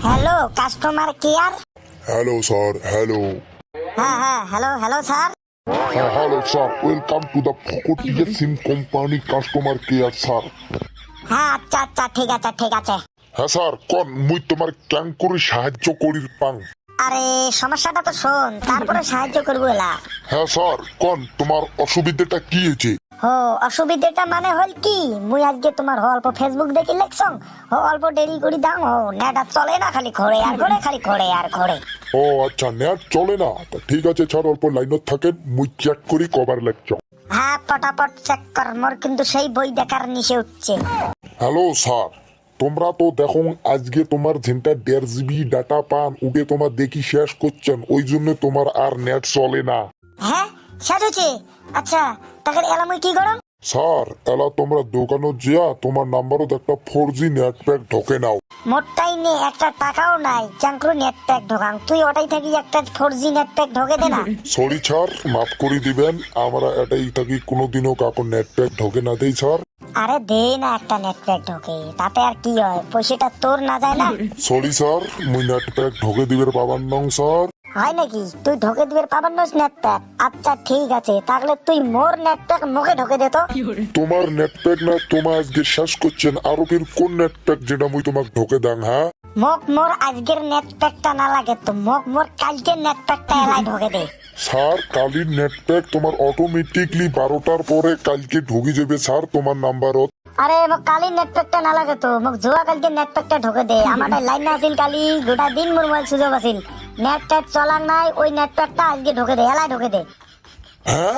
Hello customer care. Hello sir, hello. হ্যাঁ hello hello sir. হ্যাঁ, hello sir, welcome to the ফকটিয়া SIM company customer care sir. হ্যাঁ আচ্ছা ঠিক আছে ঠিক আছে। হ্যাঁ স্যার, কোন মুই তোমার ক্যাং করে সাহায্য করির পাং। আরে সমস্যাটা তো শোন, তারপরে সাহায্য করবো এলা। হ্যাঁ স্যার, কোন তোমার অসুবিধাটা কি হয়েছে? হো অসুবিধাটা মানে হল কি, মুই আজকে তোমার অল্প ফেসবুক দেখি লেখছং, অল্প দেরি করি দাম নেট আর চলে না, খালি ঘোরে আর ঘোরে, খালি ঘোরে আর ঘোরে। ও আচ্ছা, নেট চলে না, তা ঠিক আছে স্যার, অল্প লাইনত থাকেন, মুই চেক করি কবার লাগছ। হ্যাঁ পটাপট চেক কর, মোর কিন্তু সেই বই দেখার নিচে উঠছে। হ্যালো স্যার, তোমরা তো দেখো আজকে তোমার যেটা 1.5 GB ডাটা পান উঠে তোমার দেখি শেষ করছেন, ওই জন্য তোমার আর নেট চলে না। হ্যাঁ শেষ হচ্ছে? আচ্ছা তাকে এলা মুই কি করম? স্যার, এলা তোমরা দোকানে যা তোমার নাম্বারও একটা 4G নেট প্যাক ঢোকে নাও। মোটটাই নে, একটা টাকাও নাই চাঙ্করু নেট প্যাক ঢোকাং, তুই ওটাই থাকি একটা 4G নেট প্যাক ঢোকে দে না। সরি স্যার, মাফ করে দিবেন, আমরা এটাই থাকি কোনোদিনও কাকু নেট প্যাক ঢোকে না দেই স্যার। আরে দে না, একটা নেট প্যাক ঢোকে, তাতে আর কি হয়, পয়সাটা তোর না যায় না? সরি স্যার, মুই নেট প্যাক ঢোকে দিবের পাবার নং স্যার। হয় নাকি? তুই ঢোকে দিবে পাবার নস নেট প্যাক? আচ্ছা ঠিক আছে, তাহলে তুই মোর নেট প্যাক মুখে ঢোকে দে তো। তোমার নেট প্যাক না, তোমার আজকে শেষ করছেন, আরো ফির কোন নেট প্যাক যেটা মুই তোমাকে ঢোকে দাং? হ্যাঁ মোক মোর আজকের নেট প্যাকটা না লাগে তো, মোক মোর কালকের নেট প্যাকটা এলাই ঢোকে দে। স্যার, কালির নেট প্যাক তোমার অটোমেটিকলি 12টার পরে কালকে ঢুকে যাবে স্যার তোমার নাম্বারত। আরে মোক কালি নেট প্যাকটা না লাগে তো, মোক জোয়া কালকে নেট প্যাকটা ঢোকে দে। আমার লাইন না আছিল কালি, গোটা দিন মোর মোবাইল সুযোগ আছিল, নেট ট্যাট চলার নাই, ওই নেট প্যাকটা আজকে ঢোকে দে, এলাই ঢোকে দে। হ্যাঁ